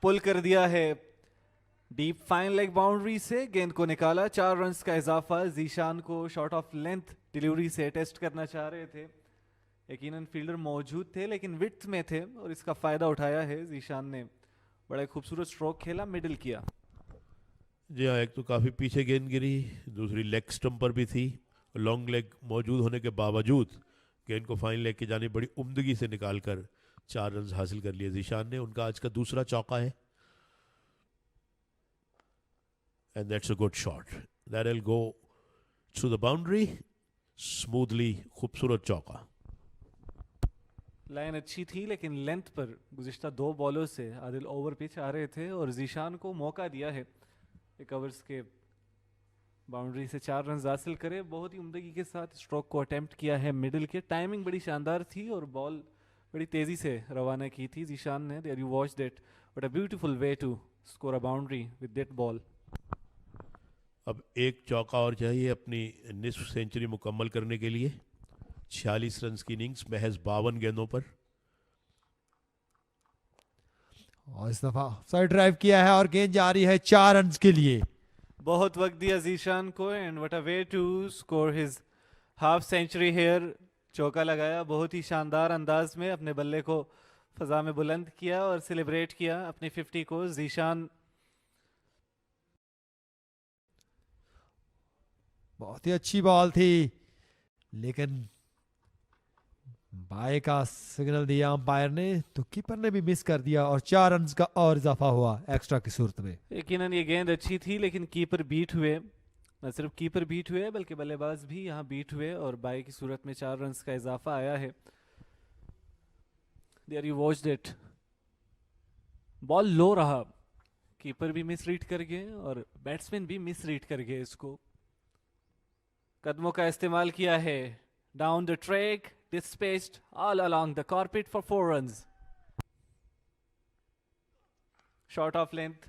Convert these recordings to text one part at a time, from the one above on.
पुल कर दिया है डीप फाइन लेग बाउंड्री से, गेंद को निकाला, 4 रन्स का इजाफा। जीशान को शॉट ऑफ लेंथ डिलीवरी से टेस्ट करना चाह रहे थे, यकीनन फील्डर मौजूद थे लेकिन विड्थ में थे और इसका फायदा उठाया है जीशान ने। बड़ा खूबसूरत स्ट्रोक खेला, मिडिल किया। जी हाँ, एक तो काफ़ी पीछे गेंद गिरी, दूसरी लेग स्टंप पर भी थी। लॉन्ग लेग मौजूद होने के बावजूद गेंद को फाइन लेग की जाने बड़ी उम्दगी से निकालकर 4 रन हासिल कर लिए जीशान ने। उनका आज का दूसरा चौका है and that's a good shot that will go through the boundary smoothly. खूबसूरत चौका। लाइन अच्छी थी लेकिन लेंथ पर गुज़िश्ता 2 बॉलों से आदिल ओवर पिच आ रहे थे और जीशान को मौका दिया है एक ओवर्स के बाउंड्री से 4 रन हासिल करे। बहुत ही उम्दगी के साथ स्ट्रोक को अटेम्प्ट किया है मिडिल के। टाइमिंग बड़ी शानदार थी और बॉल बड़ी तेज़ी से रवाना की थी जीशान ने। There you watch that, but a beautiful way to score a boundary with that ball. अब एक चौका और चाहिए अपनी निस्फ सेंचुरी मुकम्मल करने के लिए। 46 रन की इनिंग्स महज 52 गेंदों पर। और इस दफा साइड ड्राइव किया है और गेंद जा रही है 4 रन के लिए। बहुत वक्त दिया जीशान को and what a way to score his half century here. चौका लगाया बहुत ही शानदार अंदाज में, अपने बल्ले को फजा में बुलंद किया और सेलिब्रेट किया अपनी 50 को। जीशान बहुत ही अच्छी बॉल थी लेकिन बाय का सिग्नल दिया अंपायर ने तो कीपर ने भी मिस कर दिया और 4 रन का और इजाफा हुआ एक्स्ट्रा की सूरत में। यकीनन ये गेंद अच्छी थी लेकिन कीपर बीट हुए। न सिर्फ कीपर बीट हुए बल्कि बल्लेबाज भी यहाँ बीट हुए और बाय की सूरत में 4 रन का इजाफा आया है। There you watched it, ball low रहा, कीपर भी मिस रीड कर गए और बैट्समैन भी मिस रीड कर गए इसको। कदमों का इस्तेमाल किया है, down the track, dispatched all along the carpet for 4 runs. Short of length,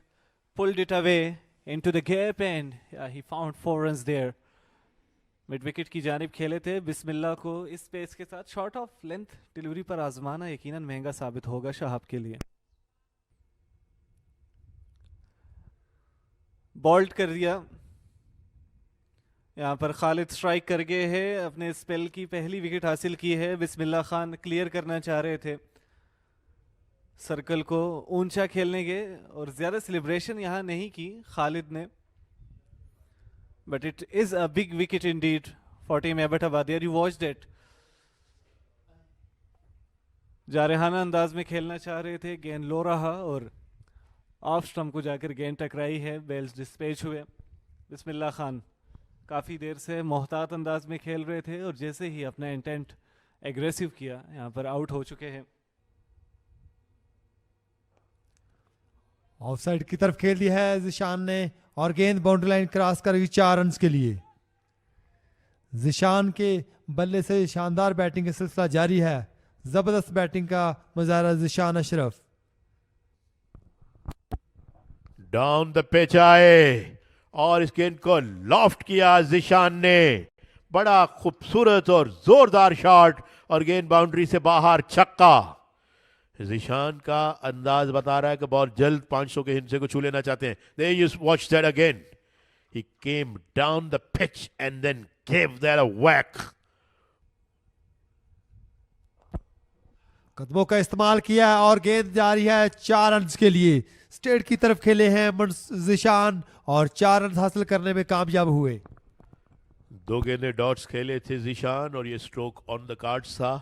pulled it away into the gap and he found 4 runs there. Mid wicket की जानिब खेले थे बिस्मिल्लाह को। इस पेस के साथ शॉर्ट ऑफ लेंथ डिलीवरी पर आजमाना यकीनन महंगा साबित होगा शहाब के लिए। बॉल्ड कर दिया, यहाँ पर खालिद स्ट्राइक कर गए हैं, अपने स्पेल की पहली विकेट हासिल की है। बिस्मिल्लाह खान क्लियर करना चाह रहे थे सर्कल को, ऊंचा खेलने के और ज्यादा सेलिब्रेशन यहाँ नहीं की खालिद ने, but it is a big wicket indeed for team Abbottabad. There you watched it, जारहाना अंदाज में खेलना चाह रहे थे, गेंद लो रहा और ऑफ स्टंप को जाकर गेंद टकराई है, बेल्स डिस्पैच हुए। बिस्मिल्लाह खान काफ़ी देर से मोहतात अंदाज में खेल रहे थे और जैसे ही अपना इंटेंट एग्रेसिव किया यहाँ पर आउट हो चुके हैं। ऑफसाइड की तरफ खेल दिया है जिशान ने और गेंद बाउंड्री लाइन क्रॉस कर गई 4 रन के लिए। जिशान के बल्ले से शानदार बैटिंग का सिलसिला जारी है, जबरदस्त बैटिंग का मुजाहरा Zeeshan Ashraf. Down the pitch आए और इस गेंद को लॉफ्ट किया जिशान ने। बड़ा खूबसूरत और जोरदार शॉट और गेंद बाउंड्री से बाहर, छक्का। जिशान का अंदाज बता रहा है कि बॉल जल्द 500 के हिस्से को छू लेना चाहते हैं। There you watch that again. He came down the pitch and then gave that a whack. कदमों का इस्तेमाल किया और गेंद जा रही है 4 रन के लिए। स्टेट की तरफ खेले हैं जिशान और 4 रन हासिल करने में कामयाब हुए। 2 गेंदें डॉट्स खेले थे जिशान और ये स्ट्रोक ऑन द कार्ड्स था।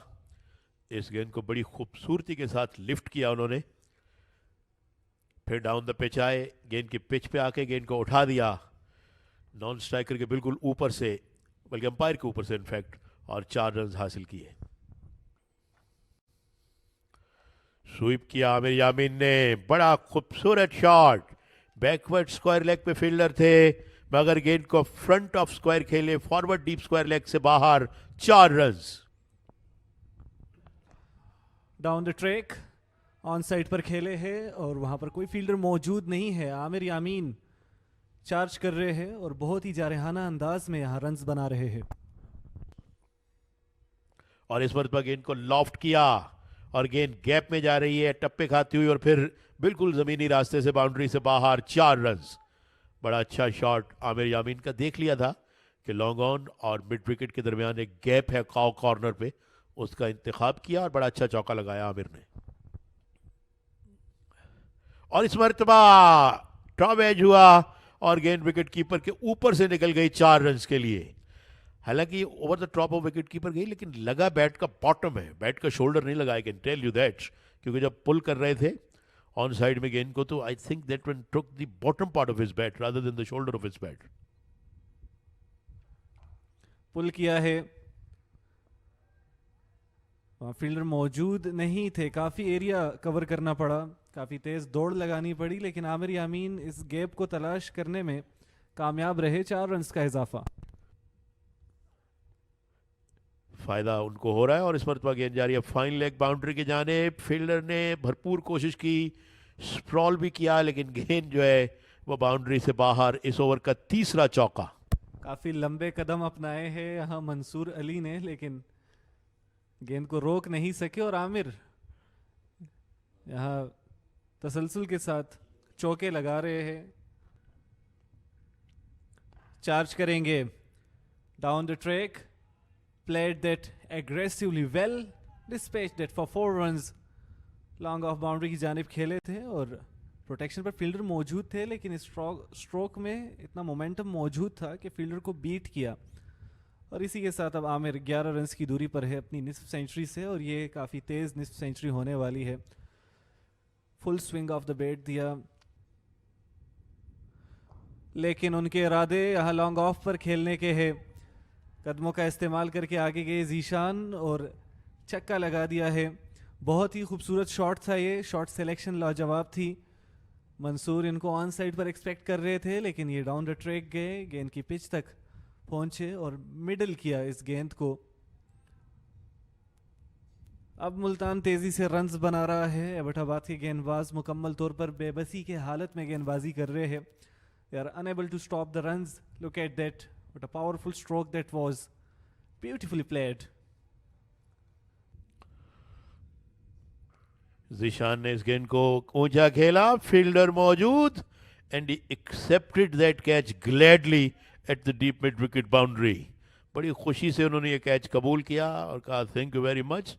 इस गेंद को बड़ी खूबसूरती के साथ लिफ्ट किया उन्होंने, फिर डाउन द पिच आए, गेंद की पिच पे आके गेंद को उठा दिया नॉन स्ट्राइकर के बिल्कुल ऊपर से, बल्कि अंपायर के ऊपर से इनफैक्ट, और 4 रन हासिल किए। स्वीप किया आमिर यामीन ने, बड़ा खूबसूरत शॉट। बैकवर्ड स्क्वायर लेग पे फील्डर थे मगर गेंद को फ्रंट ऑफ स्क्वायर खेले, फॉरवर्ड डीप स्क्वायर लेग से बाहर, 4 run. Down the track on side पर खेले हैं और वहां पर कोई फील्डर मौजूद नहीं है। आमिर यामीन चार्ज कर रहे हैं और बहुत ही जारहाना अंदाज में यहां रन्स बना रहे हैं। और इस मरतबा गेंद को लॉफ्ट किया और गेंद गैप में जा रही है टप्पे खाती हुई और फिर बिल्कुल जमीनी रास्ते से बाउंड्री से बाहर 4 रन्स। बड़ा अच्छा शॉट आमिर यामीन का देख लिया था कि लॉन्ग ऑन और मिड विकेट के दरमियान एक गैप है काउ कॉर्नर पे, उसका इंतखाब किया और बड़ा अच्छा चौका लगाया आमिर ने। और इस मरतबा टॉप एज हुआ और गेंद विकेट कीपर के ऊपर से निकल गई 4 रन्स के लिए। हालांकि over the top of wicket keeper गई, लेकिन लगा बैट का बॉटम है, बैट का शोल्डर नहीं लगा। I can tell you that, क्योंकि जब पुल कर रहे थे ऑन साइड में गेंद को, तो I think that one took the bottom part of his bat rather than the shoulder of his bat. Pull किया है, फील्डर मौजूद नहीं थे, काफी एरिया कवर करना पड़ा, काफी तेज दौड़ लगानी पड़ी, लेकिन आमिर यामीन इस गैप को तलाश करने में कामयाब रहे। 4 रन्स का इजाफा, फायदा उनको हो रहा है। और इस मरतबा गेंद जा रही है फाइन लेग बाउंड्री की जानिब। फील्डर ने भरपूर कोशिश की, स्प्रॉल भी किया, लेकिन गेंद जो है वो बाउंड्री से बाहर। इस ओवर का तीसरा चौका। काफी लंबे कदम अपनाए हैं यहाँ मंसूर अली ने, लेकिन गेंद को रोक नहीं सके और आमिर यहाँ तसलसल के साथ चौके लगा रहे हैं। चार्ज करेंगे down the track, played that aggressively well, dispatched it for 4 runs, long off boundary की जानिब खेले थे और प्रोटेक्शन पर फील्डर मौजूद थे, लेकिन स्ट्रोक में इतना मोमेंटम मौजूद था कि फील्डर को बीट किया। और इसी के साथ अब आमिर 11 रन्स की दूरी पर है अपनी निस्फ सेंचुरी से, और ये काफ़ी तेज़ निस्फ सेंचुरी होने वाली है। Full swing of the bat दिया, लेकिन उनके इरादे यहाँ लॉन्ग ऑफ पर खेलने के हैं। कदमों का इस्तेमाल करके आगे गए जीशान और छक्का लगा दिया है। बहुत ही खूबसूरत शॉट था ये, शॉट सिलेक्शन लाजवाब थी। मंसूर इनको ऑन साइड पर एक्सपेक्ट कर रहे थे, लेकिन ये डाउन द ट्रैक गए, गेंद की पिच तक पहुंचे और मिडल किया इस गेंद को। अब मुल्तान तेजी से रन्स बना रहा है। एबटाबाद के गेंदबाज मुकम्मल तौर पर बेबसी के हालत में गेंदबाजी कर रहे हैं। They are unable to stop the runs. Look at that, what a powerful stroke that was, beautifully played. Zeeshan ने इस गेंद को ऊंचा खेला, फील्डर मौजूद, and he accepted that catch gladly at the deep mid wicket boundary. बड़ी खुशी से उन्होंने ये कैच कबूल किया और कहा thank you very much.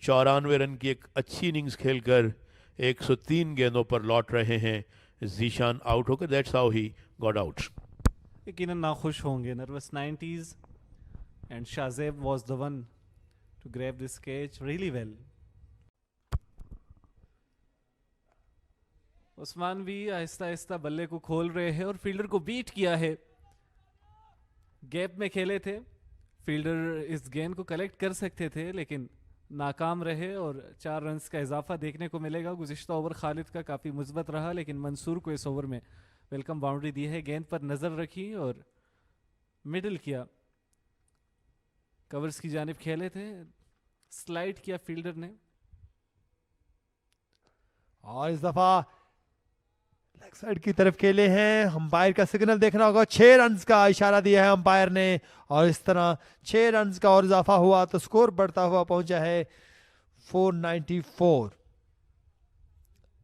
94 run की एक अच्छी इनिंग्स खेलकर 103 गेंदों पर लौट रहे हैं ज़ीशान आउट होकर। That's how he got out. यकीनन नाखुश होंगे, nervous 90s, and Shahzeb was the one to grab this catch really well. Usman भी आहिस्ता आहिस्ता बल्ले को खोल रहे हैं और फील्डर को बीट किया है। गैप में खेले थे, फील्डर इस गेंद को कलेक्ट कर सकते थे, लेकिन नाकाम रहे और 4 रन्स का इजाफा देखने को मिलेगा। गुज़िश्ता ओवर खालिद का काफ़ी मुस्बत रहा, लेकिन मंसूर को इस ओवर में वेलकम बाउंड्री दी है। गेंद पर नजर रखी और मिडल किया, कवर्स की जानिब खेले थे, स्लाइड किया फील्डर ने। और इस दफा लेग साइड की तरफ खेले हैं। अंपायर का सिग्नल देखना होगा, 6 रन्स का इशारा दिया है अंपायर ने, और इस तरह 6 रन्स का और इजाफा हुआ तो स्कोर बढ़ता हुआ पहुंचा है 494।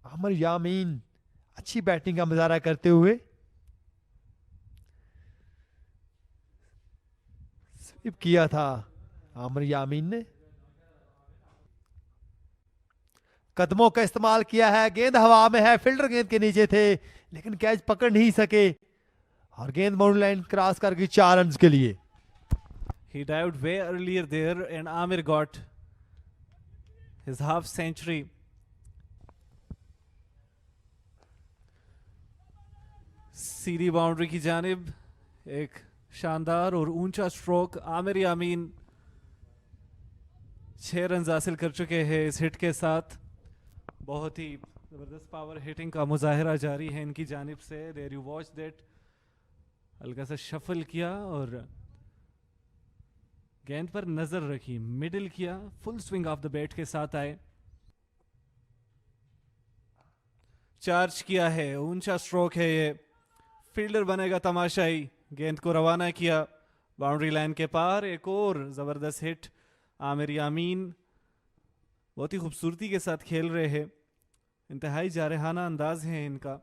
आमिर यामीन अच्छी बैटिंग का मुजाहरा करते हुए स्वीप किया था आमिर यामीन ने। कदमों का इस्तेमाल किया है, गेंद हवा में है, फील्डर गेंद के नीचे थे, लेकिन कैच पकड़ नहीं सके और गेंद बाउंड्री लाइन क्रॉस करके 4 रन्स के लिए। He dived way earlier there and Amir got his half century. Sidhi boundary की जानिब एक शानदार और ऊंचा स्ट्रोक। आमिर यामीन 6 रन हासिल कर चुके हैं इस हिट के साथ। बहुत ही जबरदस्त पावर हिटिंग का मुजाहिरा जारी है इनकी जानिब से। देयर यू वॉच दैट, हल्का सा शफल किया और गेंद पर नजर रखी, मिडिल किया, full swing of the bat के साथ आए, चार्ज किया है, ऊंचा स्ट्रोक है ये, फील्डर बनेगा तमाशाई। गेंद को रवाना किया बाउंड्री लाइन के पार, एक और जबरदस्त हिट आमिर यामीन। बहुत ही खूबसूरती के साथ खेल रहे हैं, इंतहाई जारहाना अंदाज है इनका,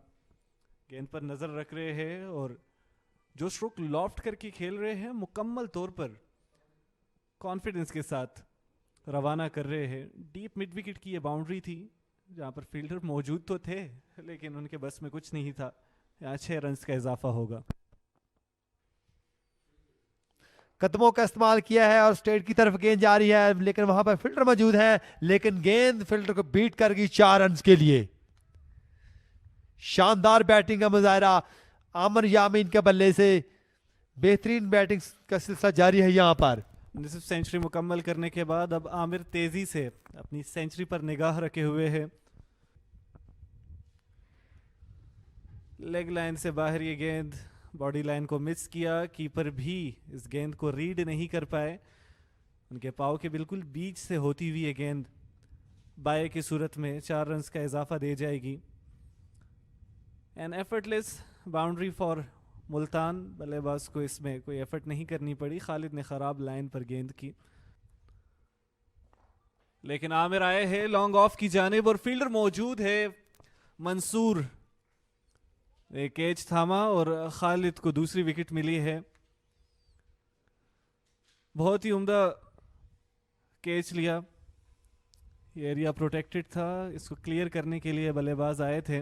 गेंद पर नज़र रख रहे हैं और जो स्ट्रोक लॉफ्ट करके खेल रहे हैं मुकम्मल तौर पर कॉन्फिडेंस के साथ रवाना कर रहे हैं। डीप मिड विकेट की ये बाउंड्री थी जहां पर फील्डर मौजूद तो थे लेकिन उनके बस में कुछ नहीं था। यहाँ 6 रन का इजाफा होगा। कदमों का इस्तेमाल किया है और स्ट्रेट की तरफ गेंद जा रही है, लेकिन वहां पर फील्डर मौजूद है, लेकिन गेंद फील्डर को बीट कर गई 4 रन के लिए। शानदार बैटिंग का मुजाहरा आमर यामीन के बल्ले से, बेहतरीन बैटिंग का सिलसिला जारी है यहां पर। निसफ सेंचुरी मुकम्मल करने के बाद अब आमिर तेजी से अपनी सेंचुरी पर निगाह रखे हुए है। लेग लाइन से बाहर ये गेंद बॉडी लाइन को मिस किया, कीपर भी इस गेंद को रीड नहीं कर पाए। उनके पाव के बिल्कुल बीच से होती हुई ये गेंद बाय की सूरत में 4 रन का इजाफा दे जाएगी। An effortless boundary for Multan. बल्लेबाज को इसमें कोई एफर्ट नहीं करनी पड़ी, खालिद ने खराब लाइन पर गेंद की, लेकिन आमिर आए हैं लॉन्ग ऑफ की जानिब और फील्डर मौजूद है मंसूर। एक कैच थामा और खालिद को दूसरी विकेट मिली है। बहुत ही उम्दा कैच लिया, ये एरिया प्रोटेक्टेड था, इसको क्लियर करने के लिए बल्लेबाज आए थे।